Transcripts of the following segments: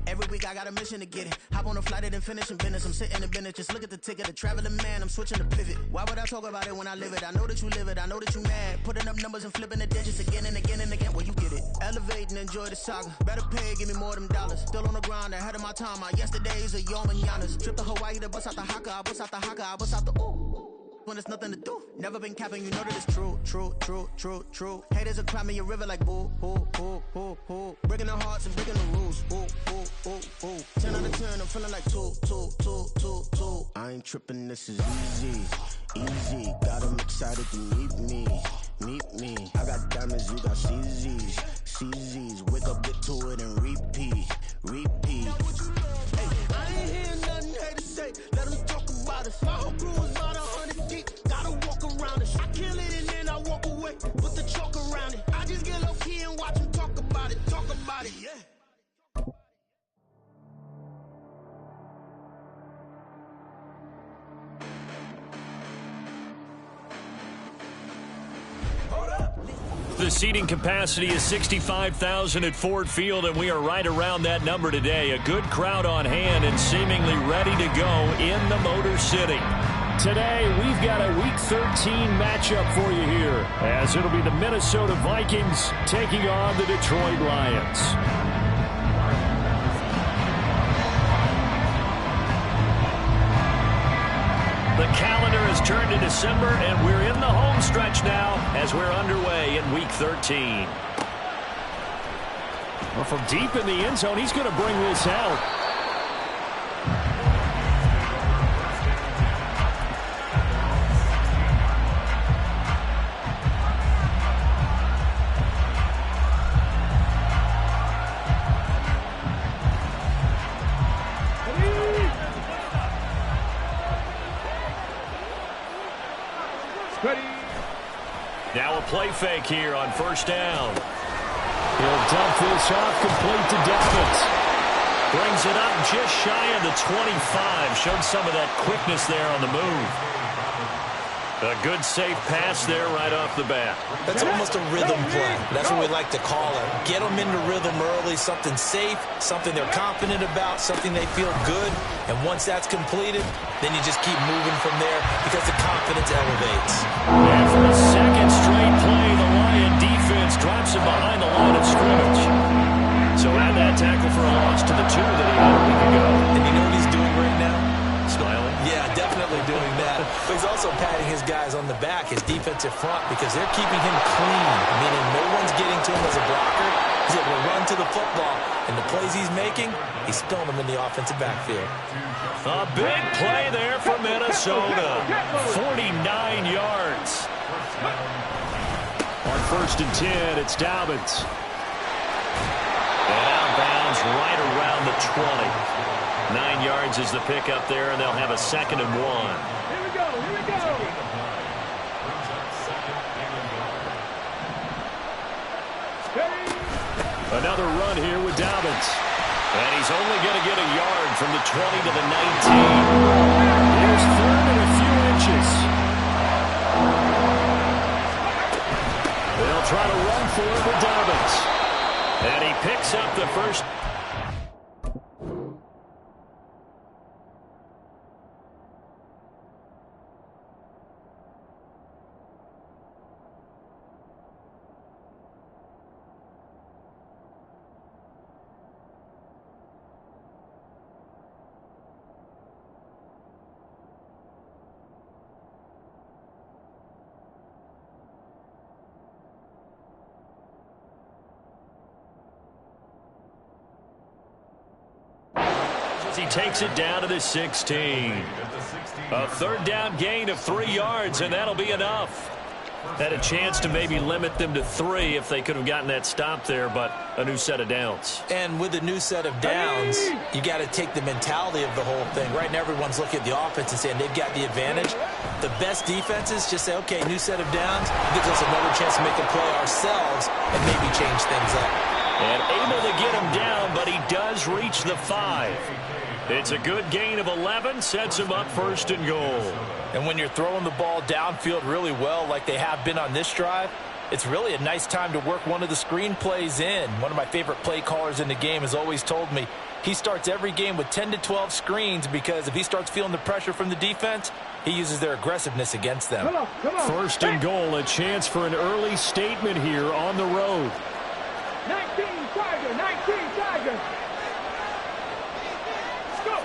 Every week I got a mission to get it. Hop on a flight and finish in business. I'm sitting in business, just look at the ticket. A traveling man, I'm switching to pivot. Why would I talk about it when I live it? I know that you live it, I know that you mad. Putting up numbers and flipping the digits again and again and again. Well, you get it. Elevate and enjoy the saga. Better pay, give me more of them dollars. Still on the grind, ahead of my time. My yesterdays are your mananas. Trip to Hawaii to bust out the haka. I bust out the haka, I bust out the ooh. When there's nothing to do. Never been capping, you know that it's true, true, true, true, true. Haters are climbing your river like boo, boo, boo, boo, boo. Breaking their hearts and breaking the rules. Ooh, ooh, ooh, ooh. 10 out of 10, I'm feeling like 2, 2, 2, 2, 2. I ain't tripping, this is easy, easy. Got 'em excited to meet me, meet me. I got diamonds, you got CZs, CZs. Wake up, get to it and repeat, repeat. Hey, I ain't hearing nothing haters say. Let 'em talk about us. My whole crew is about 100 deep. Gotta walk around it. I kill it and then I walk away. Put the chalk around it. I just get low key and watch them talk about it. Talk about it, yeah. The seating capacity is 65,000 at Ford Field, and we are right around that number today. A good crowd on hand and seemingly ready to go in the Motor City. Today, we've got a Week 13 matchup for you here, as it'll be the Minnesota Vikings taking on the Detroit Lions. The calendar has turned to December, and we're in the home stretch now as we're underway in Week 13. Well, from deep in the end zone, he's going to bring this out. Now a play fake here on first down. He'll dump this off complete to Dobbins. Brings it up just shy of the 25. Showed some of that quickness there on the move. A good safe pass there right off the bat. That's almost a rhythm play. That's what we like to call it. Get them into rhythm early, something safe, something they're confident about, something they feel good. And once that's completed, then you just keep moving from there because the confidence elevates. And for a second straight play, the Lion defense drops him behind the line of scrimmage. So add that tackle for a loss to the 2 that he had a week ago. And you know what he's doing right now? Smiling? Yeah, definitely doing that. But he's also patting his guys on the back, his defensive front, because they're keeping him clean, meaning no one's getting to him as a blocker. He's able to run to the football, and the plays he's making, he's spilling them in the offensive backfield. A big play there for Minnesota. 49 yards. On first and 10, it's Dobbins. And outbounds right around the 20. 9 yards is the pickup there, and they'll have a 2nd and 1. Here we go, here we go. Another run here with Dobbins. And he's only going to get a yard from the 20 to the 19. Here's 3rd and a few inches. They'll try to run for it with Dobbins. And he picks up the first. He takes it down to the 16. A 3rd down gain of 3 yards, and that'll be enough. Had a chance to maybe limit them to 3 if they could have gotten that stop there, but a new set of downs. And with a new set of downs, you got to take the mentality of the whole thing. Right now, everyone's looking at the offense and saying they've got the advantage. The best defenses just say, okay, new set of downs. It gives us another chance to make a play ourselves and maybe change things up. And able to get him down, but he does reach the 5. It's a good gain of 11, sets him up 1st and goal. And when you're throwing the ball downfield really well like they have been on this drive, it's really a nice time to work one of the screen plays in. One of my favorite play callers in the game has always told me he starts every game with 10 to 12 screens because if he starts feeling the pressure from the defense, he uses their aggressiveness against them. Come on. First and goal, a chance for an early statement here on the road. 19 Tiger. Let's go.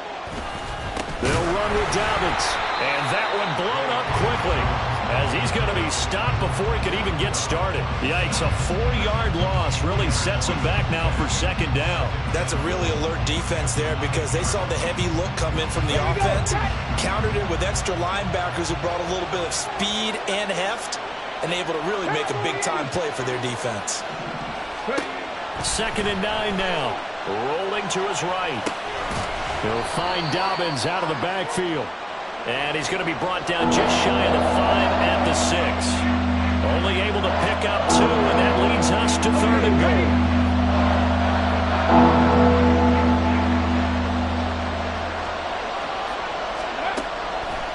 They'll run with Dobbins, and that one blown up quickly as he's going to be stopped before he could even get started. Yikes, a 4-yard loss really sets him back now for second down. That's a really alert defense there because they saw the heavy look come in from the offense, countered it with extra linebackers who brought a little bit of speed and heft, and able to really make a big-time play for their defense. Second and 9 now. Rolling to his right. He'll find Dobbins out of the backfield. And he's going to be brought down just shy of the 5 at the 6. Only able to pick up 2, and that leads us to third and goal.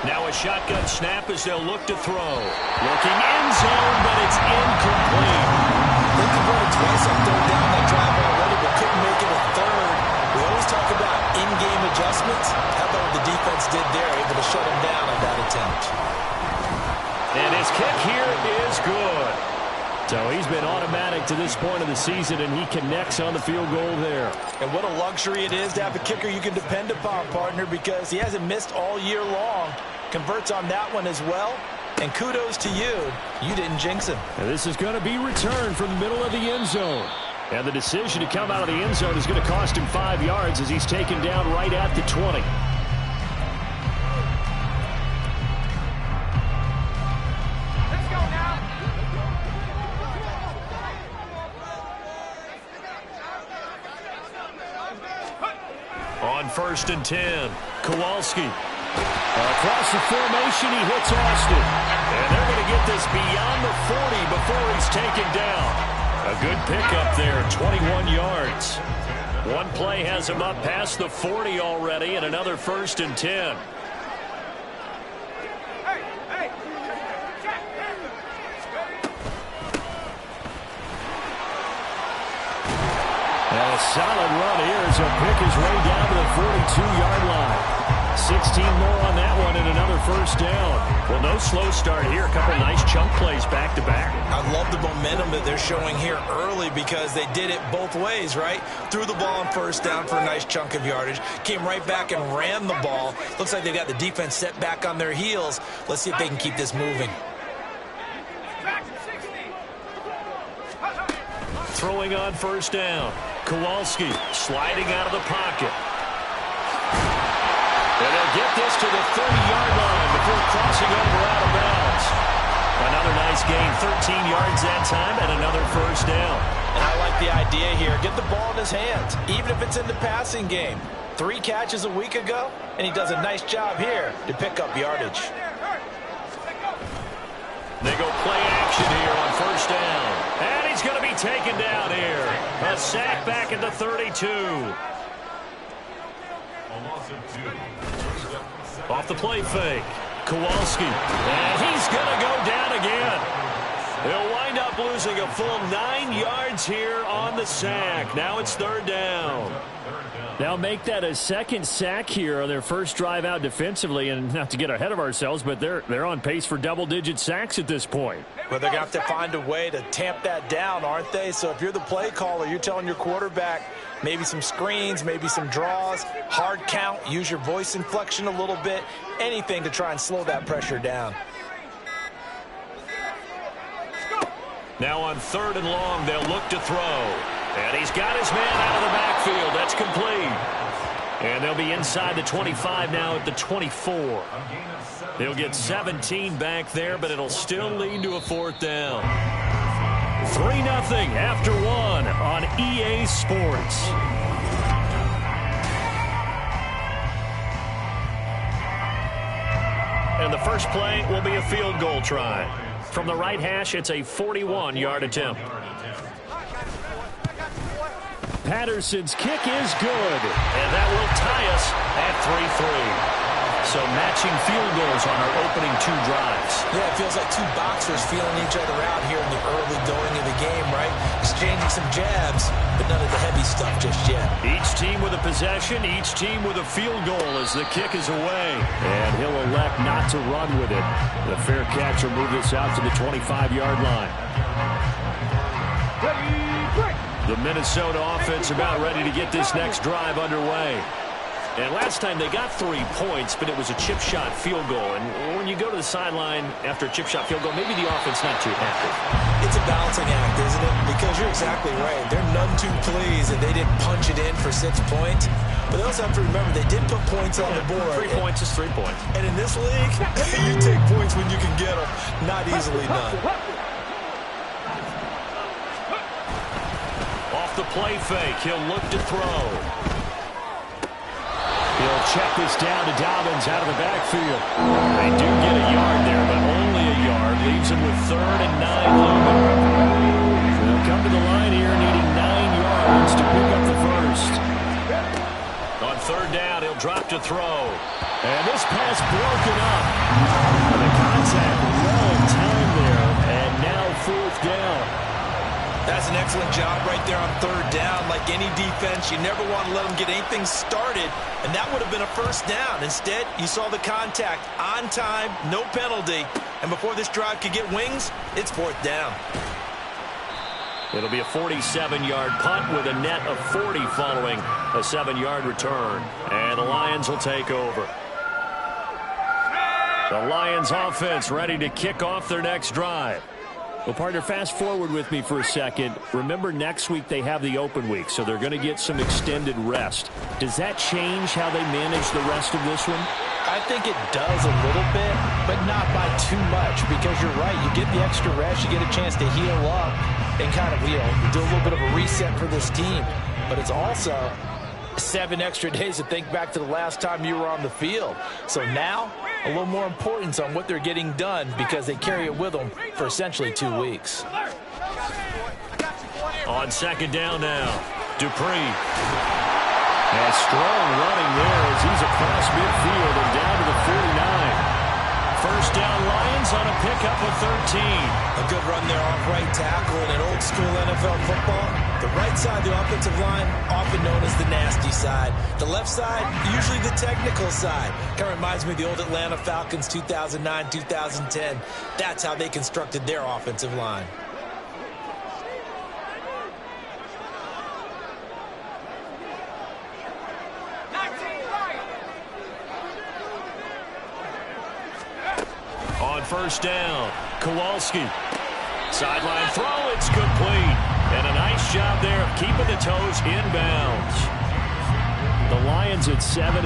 Now a shotgun snap as they'll look to throw. Looking end zone, but it's incomplete. They converted twice on third down that drive already, but couldn't make it a third. We always talk about in-game adjustments. How about what the defense did there, able to shut him down on that attempt. And his kick here is good. So he's been automatic to this point of the season, and he connects on the field goal there. And what a luxury it is to have a kicker you can depend upon, partner, because he hasn't missed all year long. Converts on that one as well. And kudos to you. You didn't jinx him. And this is going to be returned from the middle of the end zone. And the decision to come out of the end zone is going to cost him 5 yards as he's taken down right at the 20. Let's go now. On first and 10, Kowalski. Across the formation, he hits Austin. And they're going to get this beyond the 40 before he's taken down. A good pickup there, 21 yards. One play has him up past the 40 already, and another first and 10. Hey. And a solid run here as he'll pick his way down to the 42-yard line. 16 more on that one and another first down. Well, no slow start here. A couple nice chunk plays back-to-back. I love the momentum that they're showing here early because they did it both ways, right? Threw the ball on first down for a nice chunk of yardage. Came right back and ran the ball. Looks like they got the defense set back on their heels. Let's see if they can keep this moving. Throwing on first down. Kowalski sliding out of the pocket. And they'll get this to the 30-yard line before crossing over out of bounds. Another nice gain, 13 yards that time, and another first down. And I like the idea here. Get the ball in his hands, even if it's in the passing game. 3 catches a week ago, and he does a nice job here to pick up yardage. They go play action here on first down. And he's going to be taken down here. A sack back at the 32. Off the play fake. Kowalski. And he's going to go down again. They'll wind up losing a full 9 yards here on the sack. Now it's third down. They'll make that a second sack here on their first drive out defensively. And not to get ahead of ourselves, but they're on pace for double-digit sacks at this point. Well, they're going to have to find a way to tamp that down, aren't they? So if you're the play caller, you're telling your quarterback maybe some screens, maybe some draws, hard count, use your voice inflection a little bit, anything to try and slow that pressure down. Now on third and long, they'll look to throw. And he's got his man out of the backfield. That's complete. And they'll be inside the 25 now at the 24. They'll get 17 back there, but it'll still lead to a fourth down. 3-0 after 1 on EA Sports. And the first play will be a field goal try. From the right hash, it's a 41-yard attempt. Patterson's kick is good, and that will tie us at 3-3. So matching field goals on our opening 2 drives. Yeah, it feels like 2 boxers feeling each other out here in the early going of the game, right? Exchanging some jabs, but none of the heavy stuff just yet. Each team with a possession, each team with a field goal as the kick is away. And he'll elect not to run with it. The fair catch will move this out to the 25-yard line. The Minnesota offense about ready to get this next drive underway. And last time they got 3 points, but it was a chip shot field goal. And when you go to the sideline after a chip shot field goal, maybe the offense not too happy. It's a balancing act, isn't it? Because you're exactly right. They're none too pleased that they didn't punch it in for 6 points. But they also have to remember they did put points on the board. 3 points is 3 points. And in this league, you take points when you can get them. Not easily done. Off the play fake, he'll look to throw. He'll check this down to Dobbins out of the backfield. They do get a yard there, but only a yard. Leaves him with 3rd and 9 looming. They'll come to the line here needing 9 yards to pick up the first. On 3rd down, he'll drop to throw. And this pass broken up. And the contact well timed there, and now 4th down. That's an excellent job right there on 3rd down. Like any defense, you never want to let them get anything started, and that would have been a first down. Instead, you saw the contact on time, no penalty, and before this drive could get wings, it's 4th down. It'll be a 47-yard punt with a net of 40 following a 7-yard return, and the Lions will take over. The Lions offense ready to kick off their next drive. Well, partner, fast forward with me for a second. Remember, next week they have the open week, so they're going to get some extended rest. Does that change how they manage the rest of this one? I think it does a little bit, but not by too much, because you're right. You get the extra rest, you get a chance to heal up and kind of, do a little bit of a reset for this team. But it's also 7 extra days to think back to the last time you were on the field. So now, a little more importance on what they're getting done because they carry it with them for essentially 2 weeks. On 2nd down now, Dupree. And strong running there as he's across midfield and down to the 49. 1st down Lions on a pickup of 13. A good run there off right tackle in an old school NFL football. The right side of the offensive line, often known as the nasty side. The left side, usually the technical side. Kind of reminds me of the old Atlanta Falcons 2009, 2010. That's how they constructed their offensive line. On 1st down, Kowalski. Sideline throw, it's complete. And a nice job there of keeping the toes inbounds. The Lions at 7-5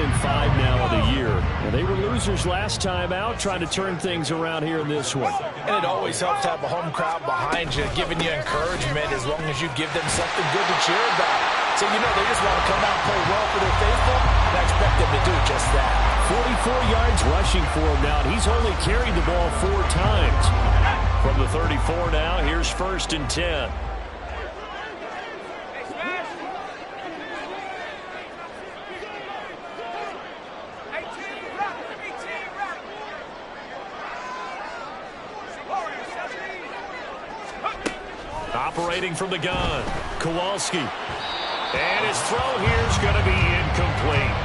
now of the year. And they were losers last time out, trying to turn things around here in this one. And it always helps to have a home crowd behind you, giving you encouragement as long as you give them something good to cheer about. So, they just want to come out and play well for their faithful, and I expect them to do just that. 44 yards rushing for him now, and he's only carried the ball 4 times. From the 34 now, here's 1st and 10. Operating from the gun, Kowalski. And his throw here is going to be incomplete.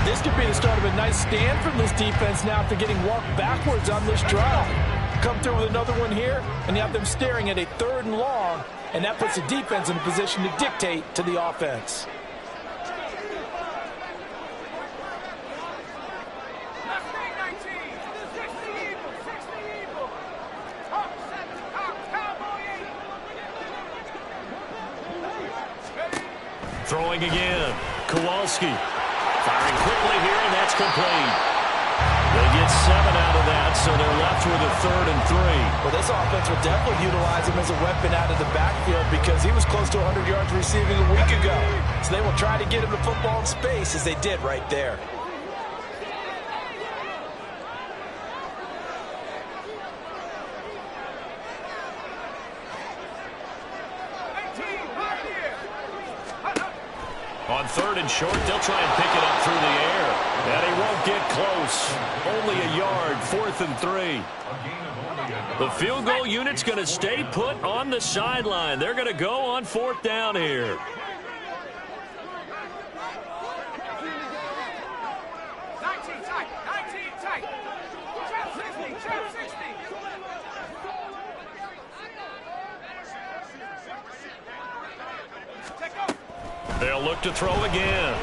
This could be the start of a nice stand from this defense now after getting walked backwards on this drive. Come through with another one here, and you have them staring at a 3rd and long, and that puts the defense in a position to dictate to the offense. Throwing again, Kowalski. Firing quickly here, and that's complete. They get 7 out of that, so they're left with a 3rd and 3. Well, this offense will definitely utilize him as a weapon out of the backfield because he was close to 100 yards receiving a week ago. So they will try to get him the football in space as they did right there. On 3rd and short, they'll try and pick it up through the air. And he won't get close. Only a yard, 4th and 3. The field goal unit's going to stay put on the sideline. They're going to go on 4th down here. They'll look to throw again.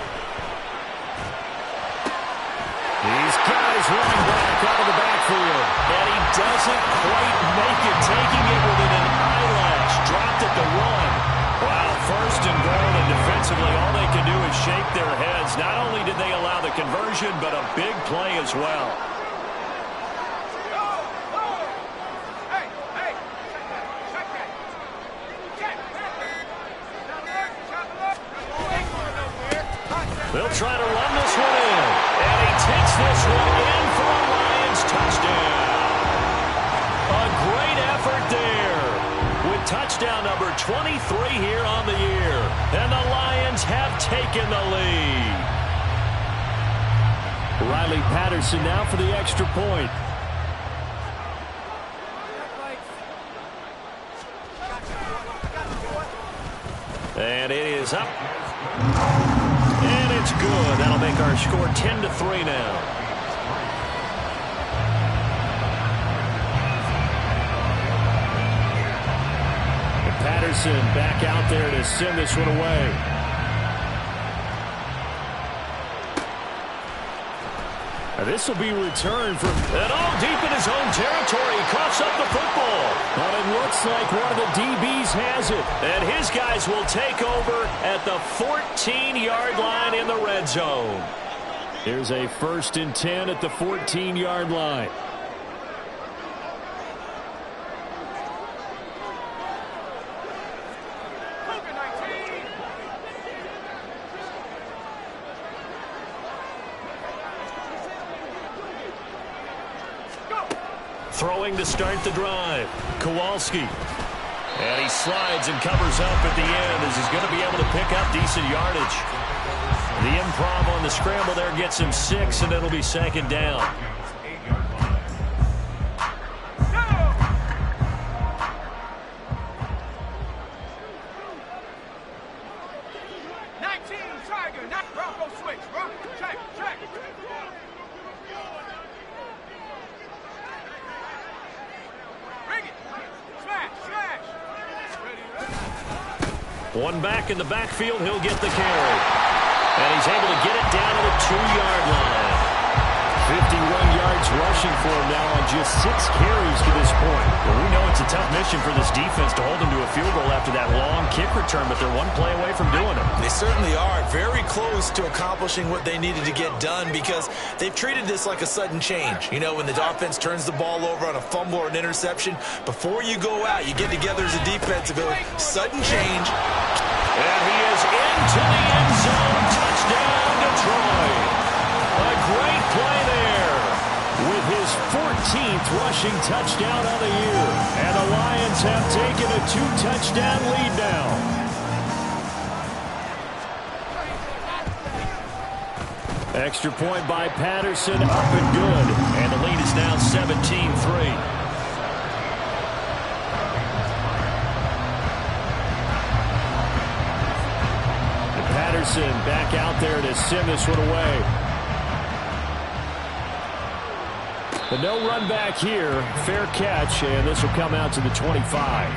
He's got his running back out of the backfield. And he doesn't quite make it, taking it within an eyelash. Dropped at the 1. Wow, 1st and goal, and defensively all they can do is shake their heads. Not only did they allow the conversion, but a big play as well. They'll try to run this one in. And he takes this one in for a Lions touchdown. A great effort there. With touchdown number 23 here on the year. And the Lions have taken the lead. Riley Patterson now for the extra point. And it is up. And it's good. That'll make our score 10-3 now. And Patterson back out there to send this one away. And this will be returned from and all deep in his own territory. He coughs up the football. But it looks like one of the DBs has it. And his guys will take over at the 14-yard line in the red zone. Here's a 1st and 10 at the 14-yard line. Throwing to start the drive. Kowalski. And he slides and covers up at the end as he's going to be able to pick up decent yardage. The improv on the scramble there gets him 6, and it'll be 2nd down. One back in the backfield, he'll get the carry. And he's able to get it down to the 2-yard line. 51 yards rushing for him now on just 6 carries to this point. Well, we know it's a tough mission for this defense to hold him to a field goal after that long kick return, but they're one play away from doing it. They certainly are very close to accomplishing what they needed to get done because they've treated this like a sudden change. You know, when the offense turns the ball over on a fumble or an interception, before you go out, you get together as a defense and go, sudden change. And he is into the end zone. Touchdown, Detroit. A great play there with his 14th rushing touchdown on the year. And the Lions have taken a 2-touchdown lead now. Extra point by Patterson, up and good. And the lead is now 17-3. Patterson back out there to send this one away. But no run back here. Fair catch, and this will come out to the 25.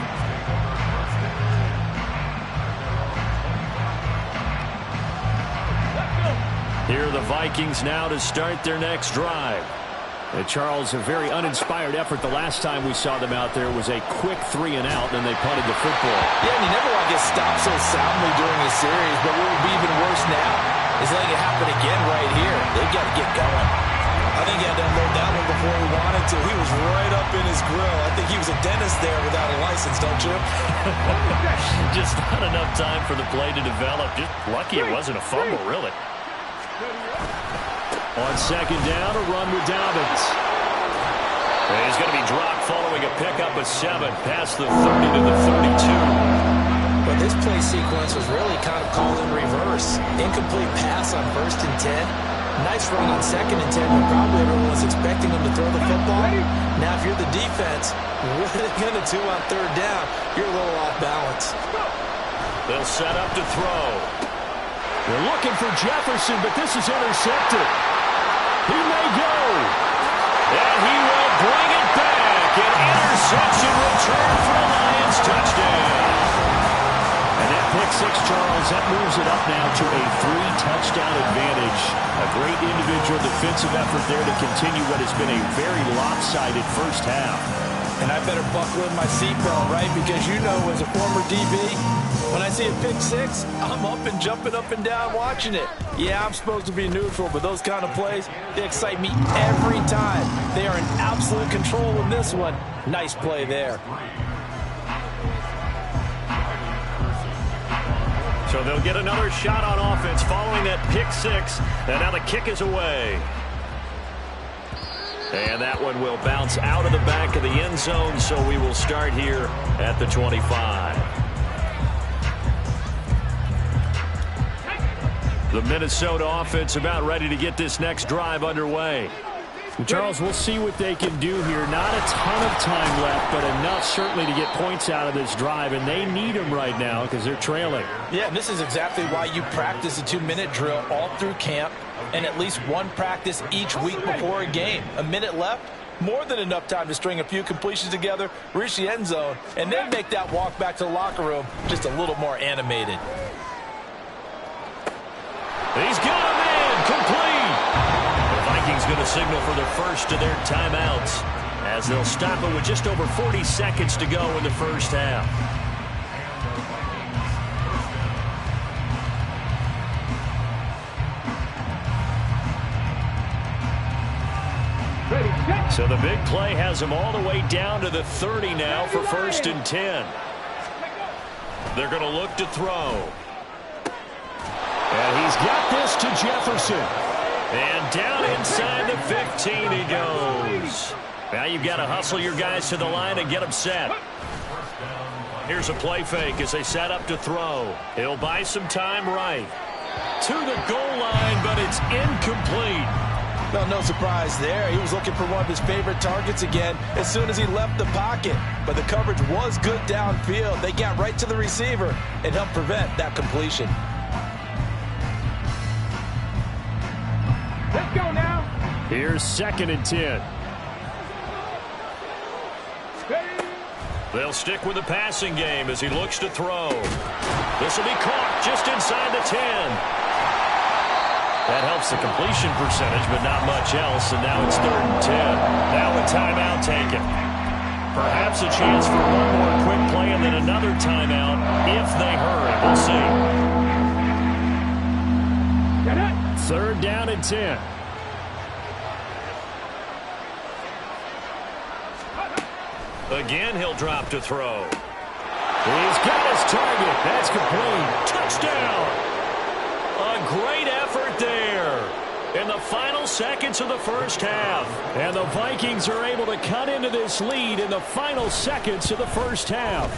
Here are the Vikings now to start their next drive. And Charles, a very uninspired effort the last time we saw them out there was a quick 3 and out, and they punted the football. Yeah, and you never want to get stopped so soundly during a series, but what would be even worse now is letting it happen again right here. They've got to get going. I think he had to unload that one before he wanted to. He was right up in his grill. I think he was a dentist there without a license, don't you? Just not enough time for the play to develop. Just lucky it wasn't a fumble, really. On 2nd down, a run with Dobbins. And he's going to be dropped following a pickup of 7 past the 30 to the 32. But this play sequence was really kind of called in reverse. Incomplete pass on 1st and 10. Nice run on 2nd and 10, but probably everyone was expecting him to throw the football. Now, if you're the defense, what are they going to do on 3rd down? You're a little off balance. They'll set up to throw. They're looking for Jefferson, but this is intercepted. He may go. And he will bring it back. An interception return for a Lions touchdown. And that pick six, Charles, that moves it up now to a 3-touchdown advantage. A great individual defensive effort there to continue what has been a very lopsided first half. And I better buckle in my seatbelt, right? Because you know, as a former DB, when I see a pick six, I'm up and jumping up and down watching it. Yeah, I'm supposed to be neutral, but those kind of plays, they excite me every time. They are in absolute control of this one. Nice play there. So they'll get another shot on offense following that pick six. And now the kick is away. And that one will bounce out of the back of the end zone, so we will start here at the 25. The Minnesota offense about ready to get this next drive underway. Charles, we'll see what they can do here. Not a ton of time left, but enough certainly to get points out of this drive, and they need them right now because they're trailing. Yeah, and this is exactly why you practice a 2-minute drill all through camp and at least one practice each week before a game. A minute left, more than enough time to string a few completions together, reach the end zone, and then make that walk back to the locker room just a little more animated. He's got him in, complete. The Vikings going to signal for the first of their timeouts as they'll stop it with just over 40 seconds to go in the first half. So the big play has them all the way down to the 30 now for 1st and 10. They're going to look to throw. And he's got this to Jefferson. And down inside the 15 he goes. Now you've got to hustle your guys to the line and get them set. Here's a play fake as they set up to throw. He'll buy some time right. To the goal line, but it's incomplete. Well, no surprise there. He was looking for one of his favorite targets again as soon as he left the pocket. But the coverage was good downfield. They got right to the receiver and helped prevent that completion. Let's go now. Here's 2nd and 10. They'll stick with the passing game as he looks to throw. This will be caught just inside the 10. That helps the completion percentage, but not much else, and now it's 3rd and 10. Now a timeout taken. Perhaps a chance for one more quick play and then another timeout if they hurry. We'll see. 3rd down and 10. Again, he'll drop to throw. He's got his target. That's complete. Touchdown! A great effort there in the final seconds of the first half. And the Vikings are able to cut into this lead in the final seconds of the first half.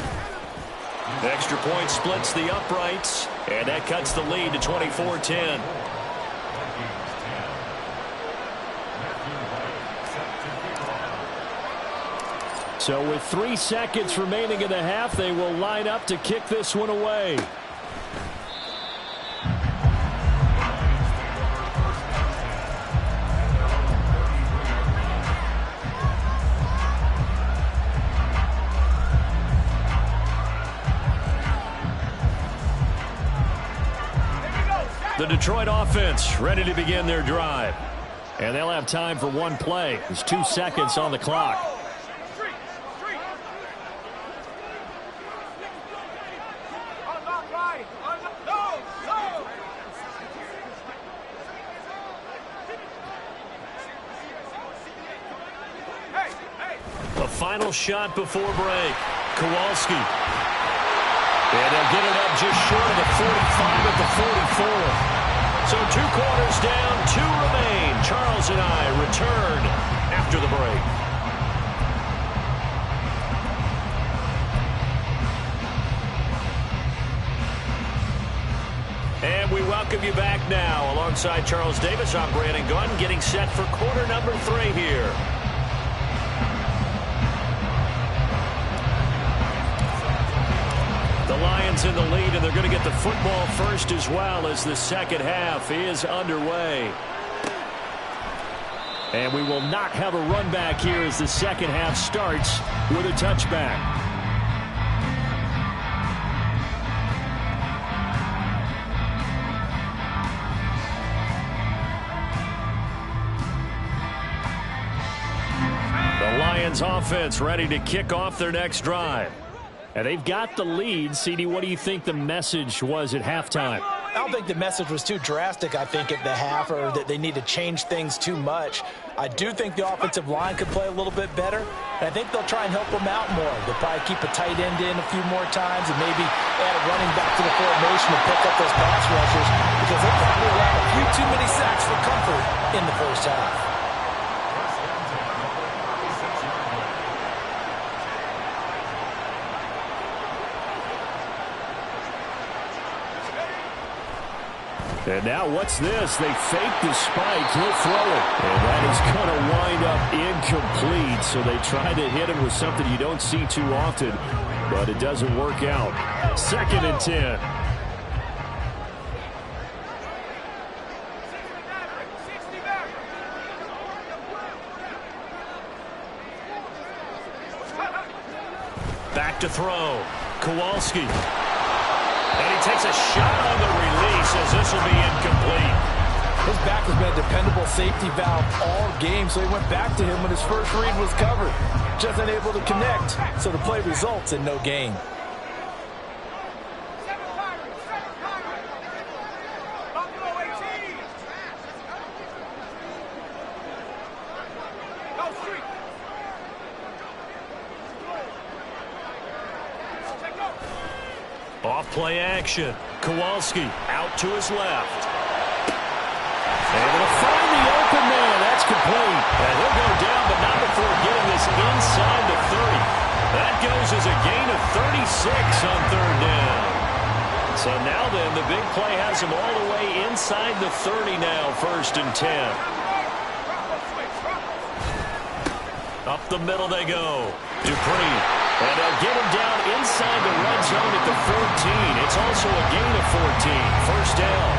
Extra point splits the uprights, and that cuts the lead to 24-10. So with 3 seconds remaining in the half, they will line up to kick this one away. The Detroit offense ready to begin their drive. And they'll have time for one play. There's 2 seconds on the clock. A final shot before break. Kowalski. And they'll get it up just short of the 45 at the 44. So 2 quarters down, 2 remain. Charles and I return after the break. And we welcome welcome you back now. Alongside Charles Davis, I'm Brandon Gunn, getting set for quarter number 3 here. The Lions in the lead, and they're going to get the football first as well as the second half is underway. And we will not have a run back here as the second half starts with a touchback. Offense ready to kick off their next drive. And they've got the lead. CD, what do you think the message was at halftime? I don't think the message was too drastic, I think, at the half, or that they need to change things too much. I do think the offensive line could play a little bit better, and I think they'll try and help them out more. They'll probably keep a tight end in a few more times and maybe add a running back to the formation to pick up those pass rushers, because they'll probably allow a few too many sacks for comfort in the first half. And now what's this? They fake the spike. He'll throw it. And that is going to wind up incomplete. So they try to hit him with something you don't see too often, but it doesn't work out. 2nd and 10. Back to throw. Kowalski. And he takes a shot on the release as this will be incomplete. His back has been a dependable safety valve all game, so he went back to him when his first read was covered. Just unable to connect, so the play results in no gain. Off-play action. Kowalski out to his left. Able to find the open man. That's complete. And he'll go down, but not before getting this inside the 30. That goes as a gain of 36 on 3rd down. So now then, the big play has him all the way inside the 30 now, 1st and 10. Up the middle they go. Dupree. And they'll get him down inside the red zone at the 14. It's also a gain of 14. 1st down.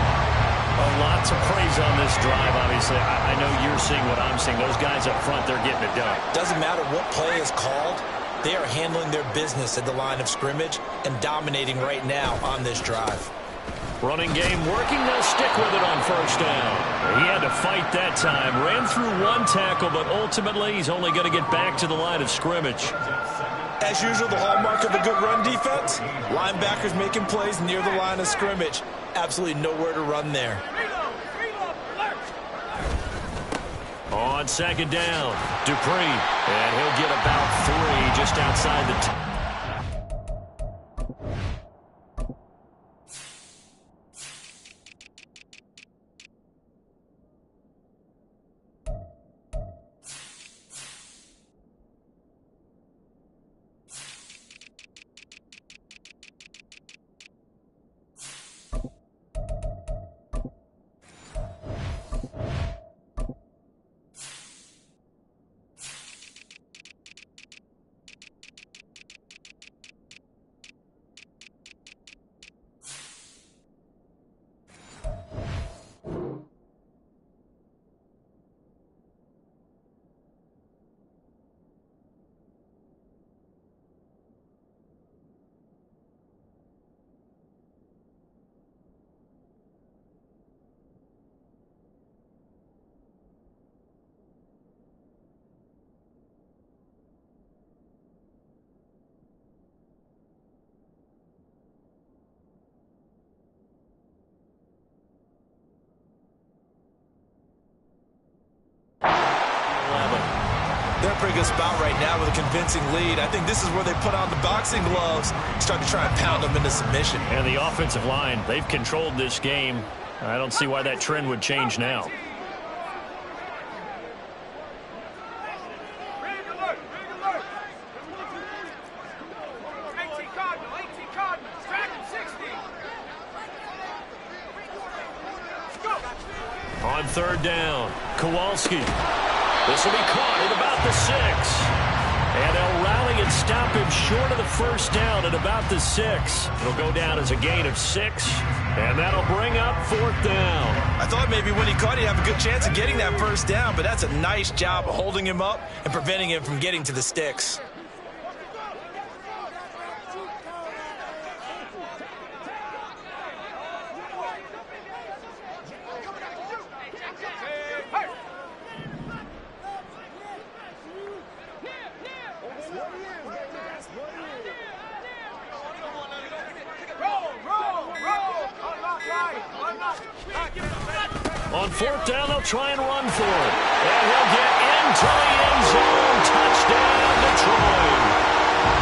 Lots of praise on this drive, obviously. I know you're seeing what I'm seeing. Those guys up front, they're getting it done. Doesn't matter what play is called. They are handling their business at the line of scrimmage and dominating right now on this drive. Running game working. They'll stick with it on 1st down. He had to fight that time. Ran through 1 tackle, but ultimately he's only going to get back to the line of scrimmage. As usual, the hallmark of a good run defense, linebackers making plays near the line of scrimmage. Absolutely nowhere to run there. On 2nd down, Dupree. And he'll get about 3 just outside the They're in a pretty good spot right now with a convincing lead. I think this is where they put on the boxing gloves, start to try and pound them into submission. And the offensive line, they've controlled this game. I don't see why that trend would change now. On third down, Kowalski. This will be caught at about the 6. And they'll rally and stop him short of the first down at about the 6. It'll go down as a gain of 6. And that'll bring up fourth down. I thought maybe when he caught, he'd have a good chance of getting that first down, but that's a nice job of holding him up and preventing him from getting to the sticks. On fourth down, they'll try and run for it. And he'll get into the end zone. Touchdown, Detroit.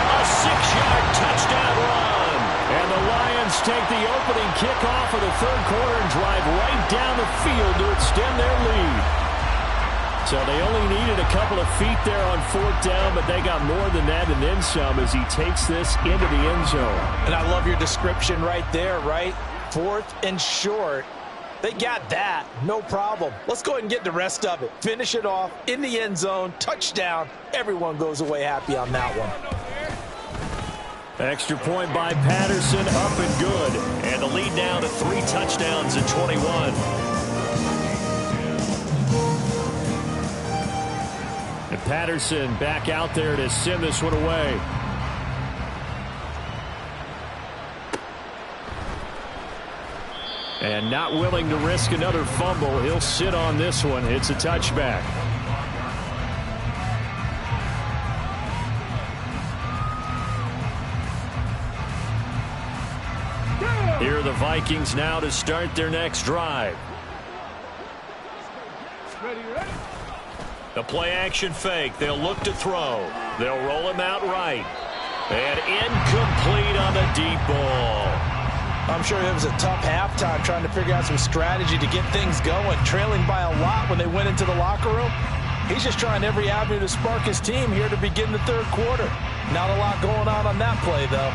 A 6-yard touchdown run. And the Lions take the opening kickoff of the third quarter and drive right down the field to extend their lead. So they only needed a couple of feet there on fourth down, but they got more than that and then some as he takes this into the end zone. And I love your description right there, right? Fourth and short. They got that. No problem. Let's go ahead and get the rest of it. Finish it off in the end zone. Touchdown. Everyone goes away happy on that one. Extra point by Patterson, up and good. And the lead down to 3 touchdowns in 21. And Patterson back out there to send this one away. And not willing to risk another fumble. He'll sit on this one. It's a touchback. Here are the Vikings now to start their next drive. The play action fake. They'll look to throw. They'll roll him out right. And incomplete on the deep ball. I'm sure it was a tough halftime trying to figure out some strategy to get things going. Trailing by a lot when they went into the locker room. He's just trying every avenue to spark his team here to begin the third quarter. Not a lot going on that play, though.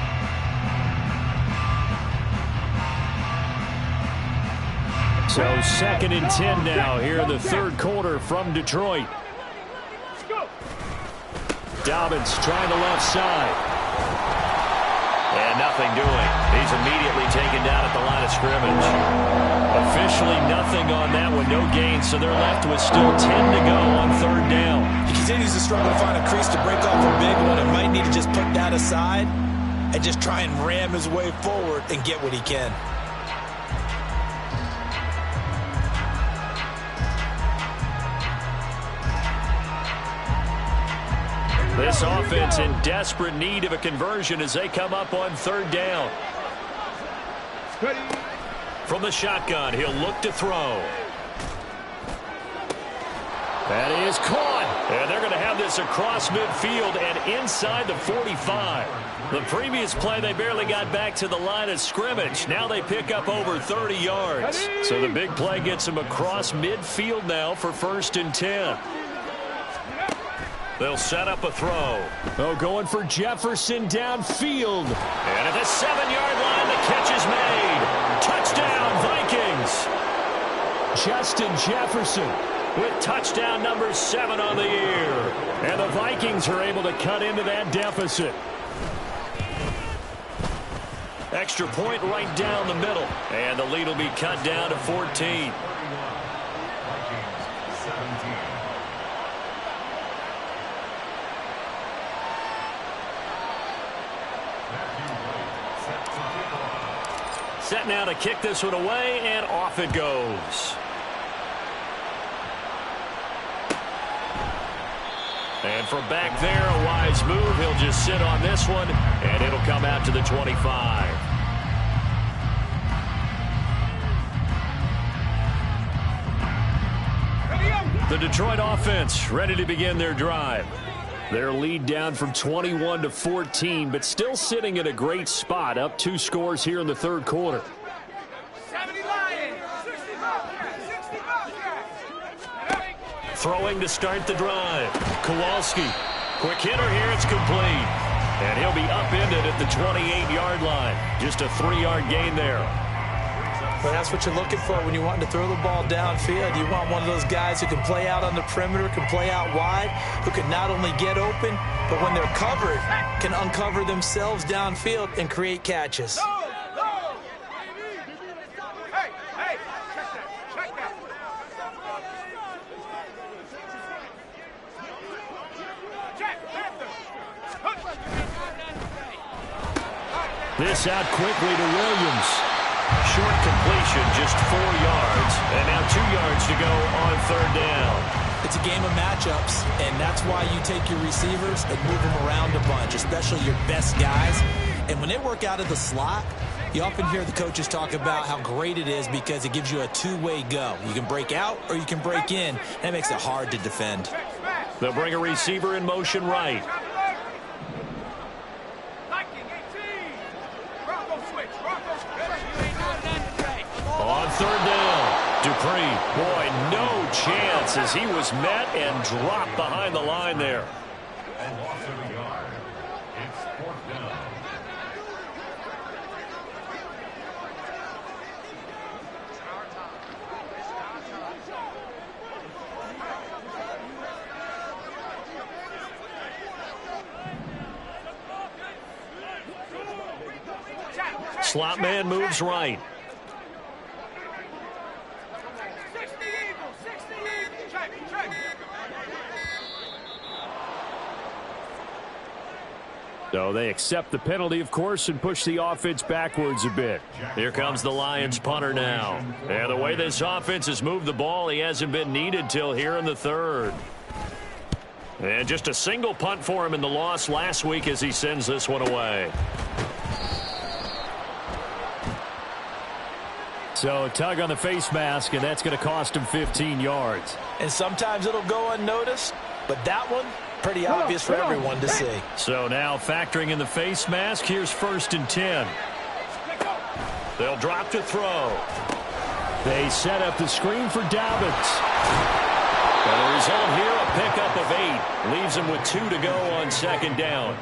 So 2nd and 10 now here in the third quarter from Detroit. Dobbins trying the left side. And nothing doing. He's immediately taken down at the line of scrimmage. Officially nothing on that one. No gain, so they're left with still 10 to go on third down. He continues to struggle to find a crease to break off a big one and might need to just put that aside and just try and ram his way forward and get what he can. This offense in desperate need of a conversion as they come up on third down. From the shotgun, he'll look to throw. That is caught. And they're going to have this across midfield and inside the 45. The previous play, they barely got back to the line of scrimmage. Now they pick up over 30 yards. So the big play gets them across midfield now for 1st and 10. They'll set up a throw. Oh, going for Jefferson downfield. And at the 7-yard line, the catch is made. Touchdown, Vikings. Justin Jefferson with touchdown number 7 on the year. And the Vikings are able to cut into that deficit. Extra point right down the middle. And the lead will be cut down to 14. Set now to kick this one away, and off it goes. And from back there, a wise move. He'll just sit on this one, and it'll come out to the 25. The Detroit offense ready to begin their drive. Their lead down from 21 to 14, but still sitting in a great spot, up 2 scores here in the third quarter. 70 Lions, 65. Throwing to start the drive. Kowalski. Quick hitter here. It's complete. And he'll be upended at the 28-yard line. Just a 3-yard gain there. But that's what you're looking for when you want to throw the ball downfield. You want one of those guys who can play out on the perimeter, can play out wide, who can not only get open, but when they're covered, can uncover themselves downfield and create catches. This out quickly to Williams. Short completion, just 4 yards. And now 2 yards to go on third down. It's a game of matchups, and that's why you take your receivers and move them around a bunch, especially your best guys. And when they work out of the slot, you often hear the coaches talk about how great it is because it gives you a two-way go. You can break out or you can break in. That makes it hard to defend. They'll bring a receiver in motion right. On third down, Dupree, boy, no chance as he was met and dropped behind the line there. And loss of a yard. It's fourth down. Slot man moves right. So they accept the penalty, of course, and push the offense backwards a bit. Here comes the Lions punter now. And the way this offense has moved the ball, he hasn't been needed till here in the third. And just a single punt for him in the loss last week as he sends this one away. So a tug on the face mask, and that's going to cost him 15 yards. And sometimes it'll go unnoticed, but that one, pretty obvious for everyone to see. So now factoring in the face mask, here's 1st and 10. They'll drop to throw. They set up the screen for Dobbins. And the result here, a pickup of 8. Leaves them with 2 to go on second down.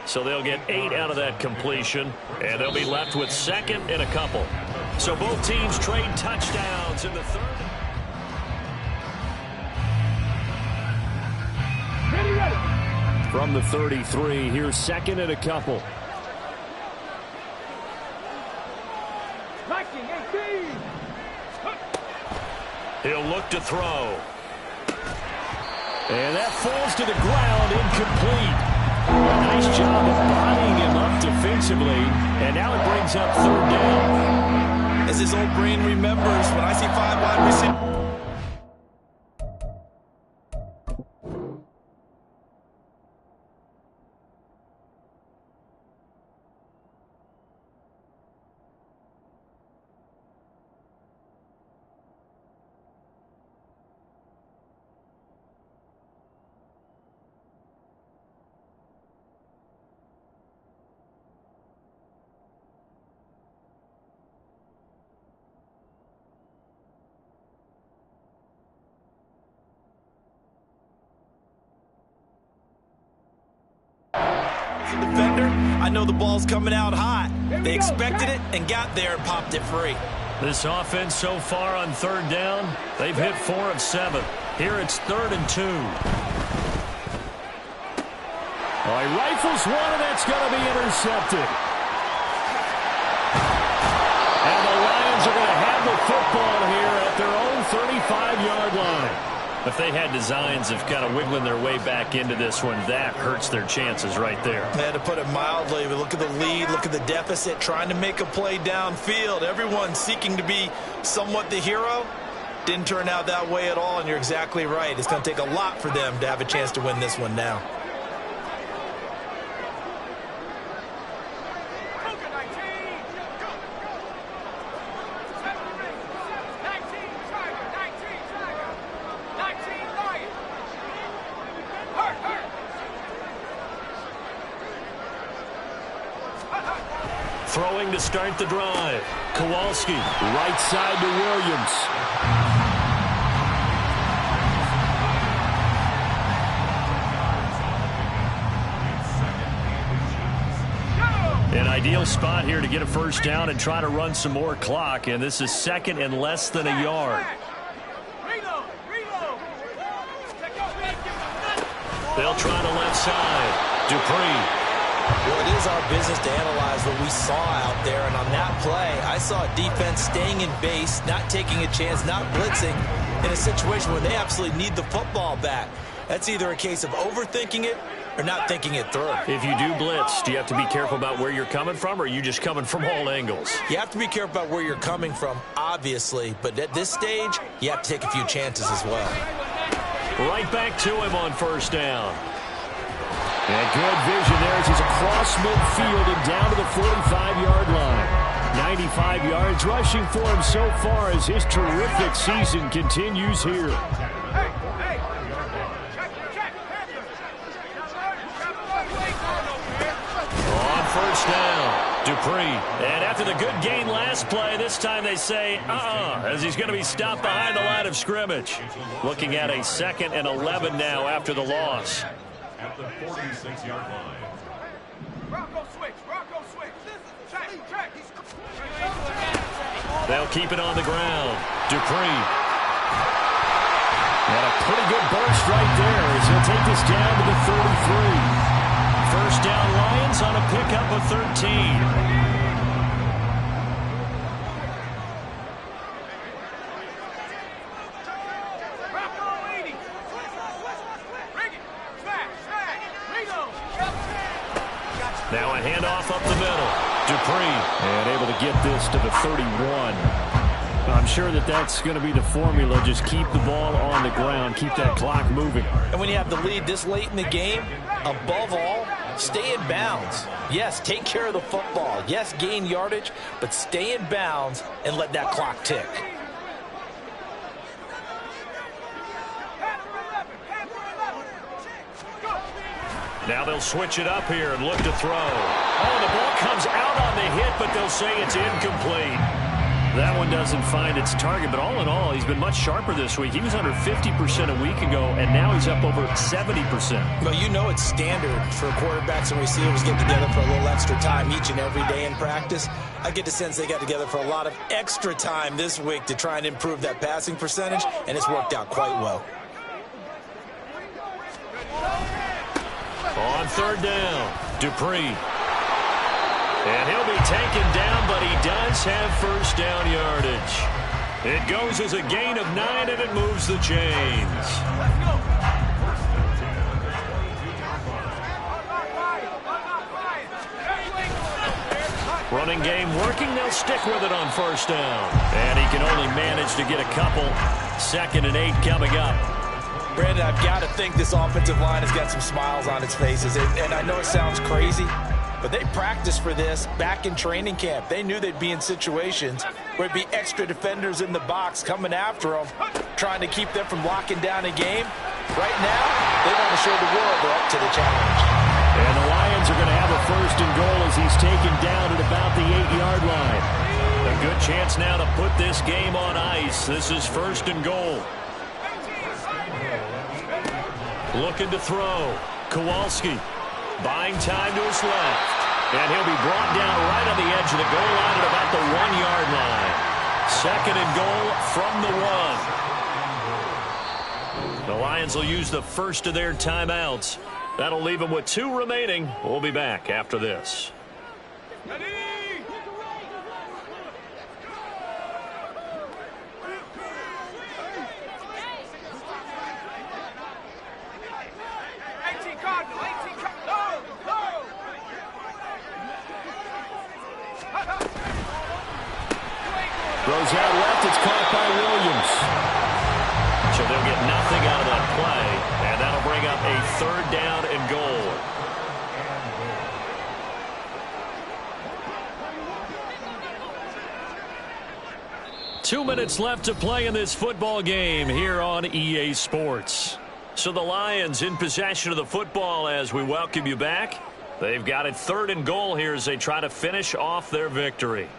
So they'll get 8 out of that completion, and they'll be left with second and a couple. So both teams trade touchdowns in the third. From the 33, here's second and a couple. He'll look to throw. And that falls to the ground, incomplete. A nice job of bodying him up defensively, and now it brings up third down. As his old brain remembers, when I see 5 wide receivers. Defender, I know the ball's coming out hot. They expected it and got there and popped it free. This offense so far on third down, they've hit 4 of 7. Here it's 3rd and 2. Oh, he rifles one, and that's going to be intercepted. And the Lions are going to have the football here at their own 35-yard line. If they had designs of kind of wiggling their way back into this one, that hurts their chances right there. Man, to put it mildly, but look at the lead, look at the deficit, trying to make a play downfield. Everyone seeking to be somewhat the hero. Didn't turn out that way at all, and you're exactly right. It's going to take a lot for them to have a chance to win this one now. Throwing to start the drive. Kowalski. Right side to Williams. And I Ideal spot here to get a first down and try to run some more clock, and this is second and less than a yard. They'll try the left side. Dupree. Well, it is our business to analyze what we saw out there, and on that play, I saw a defense staying in base, not taking a chance, not blitzing, in a situation where they absolutely need the football back. That's either a case of overthinking it or not thinking it through. If you do blitz, do you have to be careful about where you're coming from, or are you just coming from all angles? You have to be careful about where you're coming from, obviously, but at this stage, you have to take a few chances as well. Right back to him on first down. And good vision there as he's across midfield and down to the 45-yard line. 95 yards rushing for him so far as his terrific season continues here. On first down, Dupree. And after the good gain last play, this time they say, as he's going to be stopped behind the line of scrimmage. Looking at a 2nd and 11 now after the loss. At the 46-yard line. Rocco switch. Check. They'll keep it on the ground. Dupree. And a pretty good burst right there as he'll take this down to the 33. First down Lions on a pickup of 13. Now a handoff up the middle. Dupree. And able to get this to the 31. I'm sure that's going to be the formula. Just keep the ball on the ground. Keep that clock moving. And when you have the lead this late in the game, above all, stay in bounds. Yes, take care of the football. Yes, gain yardage, but stay in bounds and let that clock tick. Now they'll switch it up here and look to throw. Oh, the ball comes out on the hit, but they'll say it's incomplete. That one doesn't find its target, but all in all, he's been much sharper this week. He was under 50% a week ago, and now he's up over 70%. Well, you know it's standard for quarterbacks and receivers to get together for a little extra time each and every day in practice. I get the sense they got together for a lot of extra time this week to try and improve that passing percentage, and it's worked out quite well. On third down, Dupree. And he'll be taken down, but he does have first down yardage. It goes as a gain of 9, and it moves the chains. Running game working. They'll stick with it on first down. And he can only manage to get a couple. 2nd and 8 coming up. Brandon, I've got to think this offensive line has got some smiles on its faces. And I know it sounds crazy, but they practiced for this back in training camp. They knew they'd be in situations where it'd be extra defenders in the box coming after them, trying to keep them from locking down a game. Right now, they want to show the world they're up to the challenge. And the Lions are going to have a 1st and goal as he's taken down at about the 8-yard line. A good chance now to put this game on ice. This is 1st and goal. Looking to throw. Kowalski buying time to his left. And he'll be brought down right on the edge of the goal line at about the 1-yard line. 2nd and goal from the 1. The Lions will use the first of their timeouts. That'll leave them with 2 remaining. We'll be back after this. Throws out left. It's caught by Williams. So they'll get nothing out of that play, and that'll bring up a 3rd down and goal. Two minutes left to play in this football game here on EA Sports. So the Lions in possession of the football as we welcome you back. They've got it 3rd and goal here as they try to finish off their victory.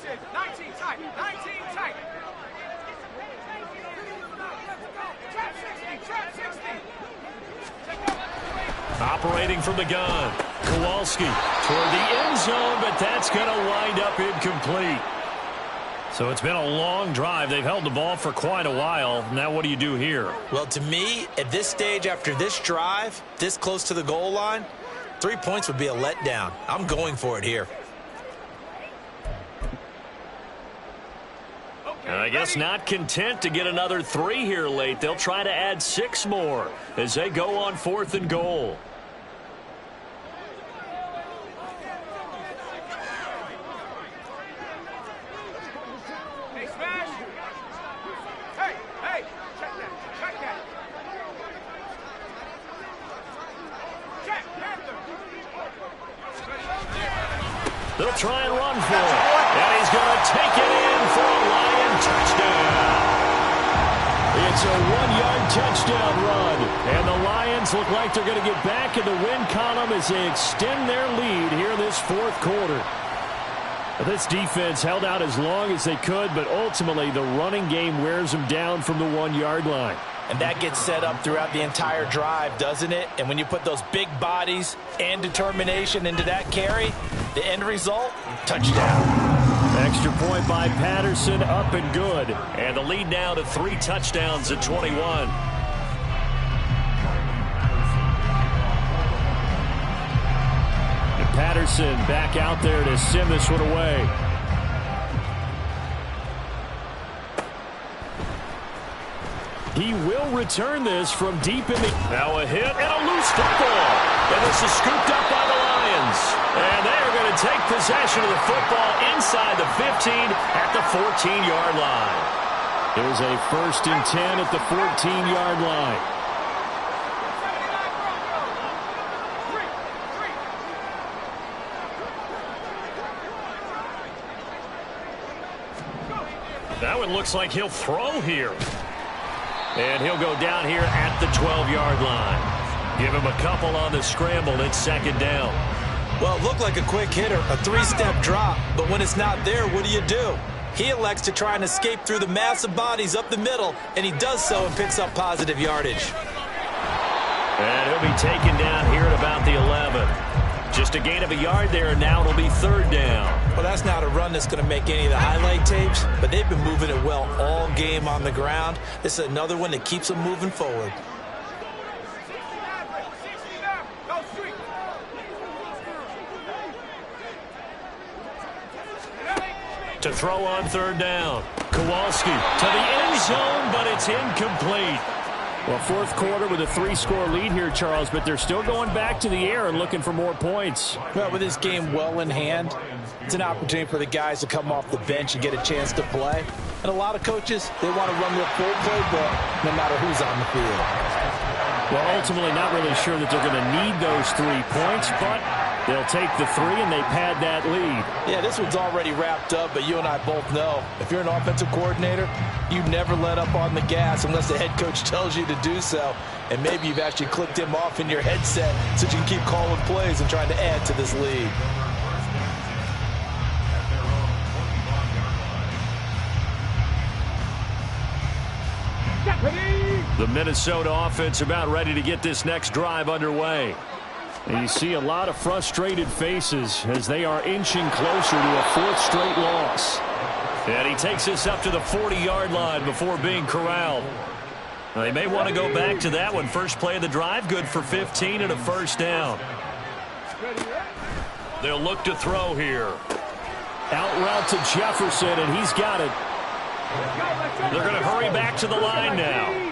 Sid. 19 tight. 19 tight. Trap 60. Trap 60. Operating from the gun. Kowalski toward the end zone, but that's going to wind up incomplete. So it's been a long drive. They've held the ball for quite a while. Now what do you do here? Well, to me, at this stage after this drive, this close to the goal line, 3 points would be a letdown. I'm going for it here. And I guess not content to get another 3 here late. They'll try to add 6 more as they go on 4th and goal. Hey, smash. Hey, hey. Check that. Check that. Check, Panther. They'll try and run for it. And he's going to take it in for a Lion touchdown. It's a 1-yard touchdown run. And the Lions look like they're going to get back in the win column as they extend their lead here this 4th quarter. This defense held out as long as they could, but ultimately the running game wears them down from the 1-yard line. And that gets set up throughout the entire drive, doesn't it? And when you put those big bodies and determination into that carry, the end result, touchdown. Extra point by Patterson, up and good. And the lead now to 3 touchdowns at 21. And Patterson back out there to send this one away. He will return this from deep in the... Now a hit and a loose football. And this is scooped up by the Lions. And they are going to take possession of the football inside the 15 at the 14-yard line. It was a 1st and 10 at the 14-yard line. That one looks like he'll throw here. And he'll go down here at the 12-yard line. Give him a couple on the scramble. It's 2nd down. Well, it looked like a quick hitter, a 3-step drop, but when it's not there, what do? He elects to try and escape through the massive bodies up the middle, and he does so and picks up positive yardage. And he'll be taken down here at about the 11. Just a gain of a yard there, and now it'll be 3rd down. Well, that's not a run that's going to make any of the highlight tapes, but they've been moving it well all game on the ground. This is another one that keeps them moving forward. To throw on 3rd down. Kowalski to the end zone, but it's incomplete. Well, 4th quarter with a 3-score lead here, Charles, but they're still going back to the air and looking for more points. Well, with this game well in hand, it's an opportunity for the guys to come off the bench and get a chance to play. And a lot of coaches, they want to run their full playbook no matter who's on the field. Well, ultimately not really sure that they're going to need those 3 points, but they'll take the 3 and they pad that lead. Yeah, this one's already wrapped up, but you and I both know if you're an offensive coordinator, you never let up on the gas unless the head coach tells you to do so. And maybe you've actually clicked him off in your headset so you can keep calling plays and trying to add to this lead. The Minnesota offense about ready to get this next drive underway. And you see a lot of frustrated faces as they are inching closer to a 4th straight loss. And he takes us up to the 40-yard line before being corralled. Now, they may want to go back to that one. First play of the drive, good for 15 and a 1st down. They'll look to throw here. Out route to Jefferson, and he's got it. They're going to hurry back to the line now.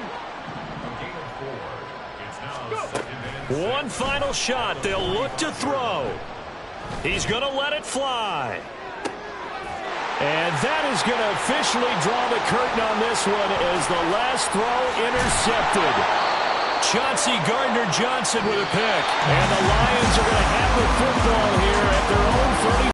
One final shot. They'll look to throw. He's going to let it fly. And that is going to officially draw the curtain on this one as the last throw intercepted. Chauncey Gardner-Johnson with a pick. And the Lions are going to have the football here at their own 30.